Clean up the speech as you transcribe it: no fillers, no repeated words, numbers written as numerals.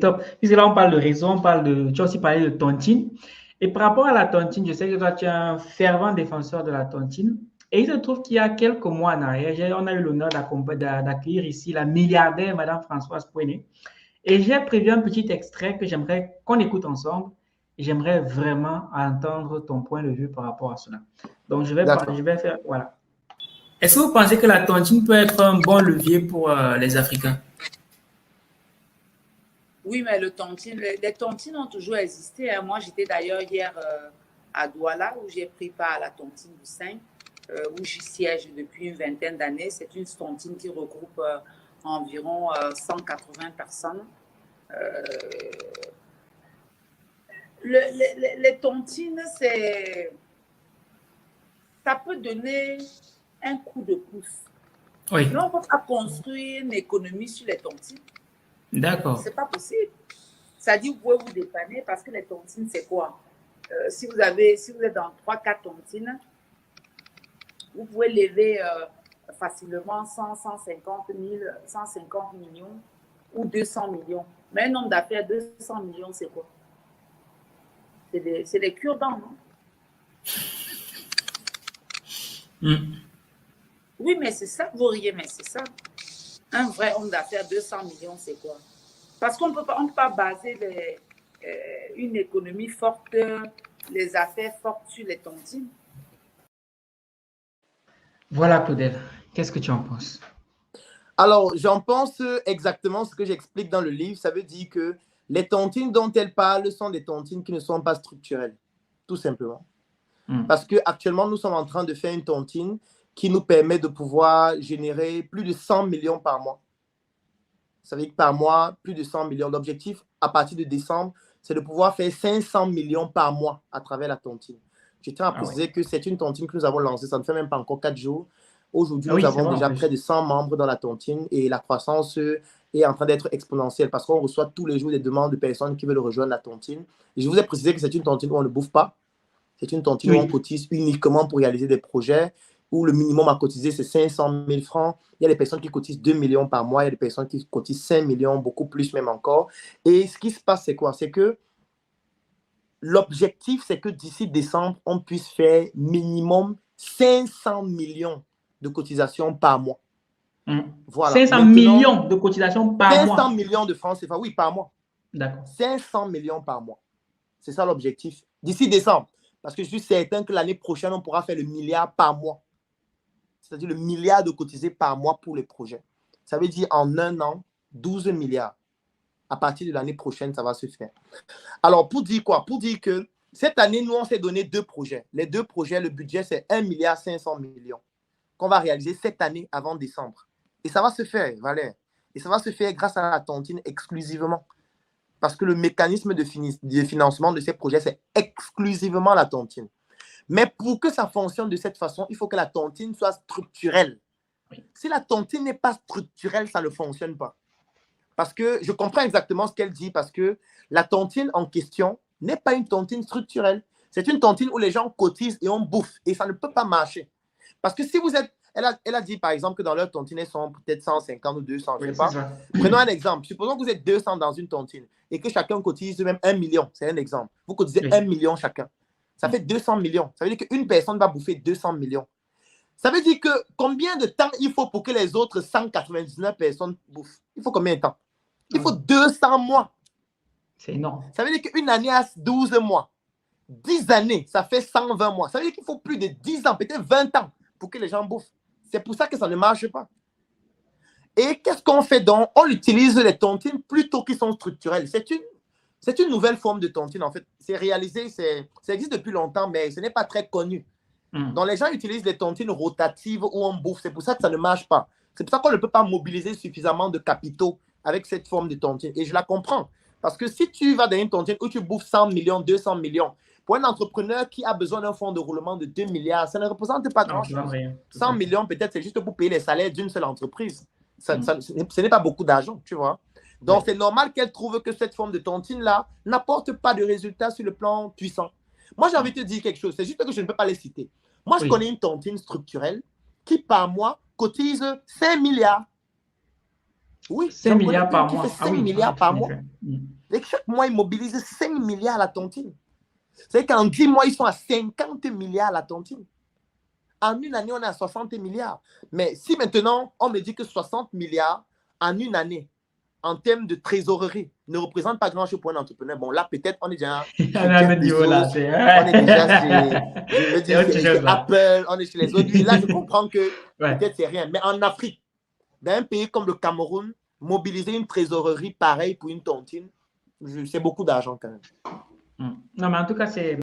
Top. Puisque là, on parle de réseau, on parle de, tu as aussi parlé de tontine. Et par rapport à la tontine, je sais que toi, tu es un fervent défenseur de la tontine. Et il se trouve qu'il y a quelques mois en arrière, on a eu l'honneur d'accueillir ici la milliardaire Madame Françoise Pouenet. Et j'ai prévu un petit extrait que j'aimerais qu'on écoute ensemble. Et j'aimerais vraiment entendre ton point de vue par rapport à cela. Donc, je D'accord. vais faire, voilà. Est-ce que vous pensez que la tontine peut être un bon levier pour les Africains? Oui, mais les tontines ont toujours existé, hein. Moi, j'étais d'ailleurs hier à Douala où j'ai pris part à la tontine du 5, où j'y siège depuis une vingtaine d'années. C'est une tontine qui regroupe environ 180 personnes. Les tontines, ça peut donner un coup de pouce. Oui. Mais on ne peut pas construire une économie sur les tontines. D'accord. C'est pas possible. Ça dit, vous pouvez vous dépanner parce que les tontines, c'est quoi? Si vous êtes dans 3-4 tontines, vous pouvez lever facilement 150 millions ou 200 millions. Mais un homme d'affaires, 200 millions, c'est quoi? C'est des cure-dents, non? Oui, mais c'est ça, vous riez, mais c'est ça. Un vrai homme d'affaires, 200 millions, c'est quoi? Parce qu'on ne peut pas baser une économie forte, les affaires fortes sur les tontines. Voilà, Claudel. Qu'est-ce que tu en penses? Alors, j'en pense exactement ce que j'explique dans le livre. Ça veut dire que les tontines dont elle parle sont des tontines qui ne sont pas structurelles, tout simplement. Parce qu'actuellement, nous sommes en train de faire une tontine qui nous permet de pouvoir générer plus de 100 millions par mois. Ça veut dire que par mois, plus de 100 millions. L'objectif, à partir de décembre, c'est de pouvoir faire 500 millions par mois à travers la tontine. Je tiens à préciser que c'est une tontine que nous avons lancée. Ça ne fait même pas encore 4 jours. Aujourd'hui, nous avons déjà près de 100 membres dans la tontine et la croissance est en train d'être exponentielle parce qu'on reçoit tous les jours des demandes de personnes qui veulent rejoindre la tontine. Et je vous ai précisé que c'est une tontine où on ne bouffe pas. C'est une tontine où on cotise uniquement pour réaliser des projets où le minimum à cotiser, c'est 500 000 francs. Il y a des personnes qui cotisent 2 millions par mois. Il y a des personnes qui cotisent 5 millions, beaucoup plus même encore. Et ce qui se passe, c'est quoi? C'est que l'objectif, c'est que d'ici décembre, on puisse faire minimum 500 millions de cotisations par mois. Voilà. 500 millions de cotisations par mois. 500 millions de francs CFA, oui, par mois. D'accord. 500 millions par mois. C'est ça l'objectif. D'ici décembre. Parce que je suis certain que l'année prochaine, on pourra faire le milliard par mois. C'est-à-dire le milliard de cotisés par mois pour les projets. Ça veut dire en un an, 12 milliards. À partir de l'année prochaine, ça va se faire. Alors, pour dire quoi? Pour dire que cette année, nous, on s'est donné 2 projets. Les 2 projets, le budget, c'est 1,5 milliard qu'on va réaliser cette année avant décembre. Et ça va se faire, Valère. Et ça va se faire grâce à la tontine exclusivement. Parce que le mécanisme de financement de ces projets, c'est exclusivement la tontine. Mais pour que ça fonctionne de cette façon, il faut que la tontine soit structurelle. Si la tontine n'est pas structurelle, ça ne fonctionne pas. Parce que je comprends exactement ce qu'elle dit, parce que la tontine en question n'est pas une tontine structurelle. C'est une tontine où les gens cotisent et on bouffe. Et ça ne peut pas marcher. Parce que si vous êtes... Elle a dit, par exemple, que dans leur tontine, elles sont peut-être 150 ou 200, je ne sais pas. Prenons un exemple. Supposons que vous êtes 200 dans une tontine et que chacun cotise même 1 million. C'est un exemple. Vous cotisez 1 million chacun. Ça fait 200 millions. Ça veut dire qu'une personne va bouffer 200 millions. Ça veut dire que combien de temps il faut pour que les autres 199 personnes bouffent? Il faut combien de temps? Il faut 200 mois. C'est énorme. Ça veut dire qu'une année a 12 mois. 10 années, ça fait 120 mois. Ça veut dire qu'il faut plus de 10 ans, peut-être 20 ans pour que les gens bouffent. C'est pour ça que ça ne marche pas. Et qu'est-ce qu'on fait donc? On utilise les tontines plutôt qu'ils sont structurelles. C'est une nouvelle forme de tontine, en fait. C'est réalisé, ça existe depuis longtemps, mais ce n'est pas très connu. Donc, les gens utilisent les tontines rotatives où on bouffe. C'est pour ça que ça ne marche pas. C'est pour ça qu'on ne peut pas mobiliser suffisamment de capitaux avec cette forme de tontine. Et je la comprends. Parce que si tu vas dans une tontine où tu bouffes 100 millions, 200 millions, pour un entrepreneur qui a besoin d'un fonds de roulement de 2 milliards, ça ne représente pas grand-chose. 100 millions, peut-être, c'est juste pour payer les salaires d'une seule entreprise. Ce n'est pas beaucoup d'argent, tu vois. Donc, c'est normal qu'elle trouve que cette forme de tontine-là n'apporte pas de résultats sur le plan puissant. Moi, j'ai envie de te dire quelque chose. C'est juste que je ne peux pas les citer. Moi, je connais une tontine structurelle qui, par mois, cotise 5 milliards. Oui, 5 j'en connais milliards une par qui mois. fait Ah 5 oui, milliards par mois. Et chaque mois, ils mobilisent 5 milliards à la tontine. C'est qu'en 10 mois, ils sont à 50 milliards à la tontine. En une année, on est à 60 milliards. Mais si maintenant, on me dit que 60 milliards en une année, en termes de trésorerie, ne représente pas grand-chose pour un entrepreneur, bon, là, peut-être, on est déjà À chez un Jeff autre niveau Bezos, là. on est déjà chez, je veux C'est dire, autre chose chez là. Apple, on est chez les autres. Oui, là, je comprends que Ouais. peut-être c'est rien. Mais en Afrique, dans un pays comme le Cameroun, mobiliser une trésorerie pareille pour une tontine, c'est beaucoup d'argent quand même. Non, mais en tout cas, c'est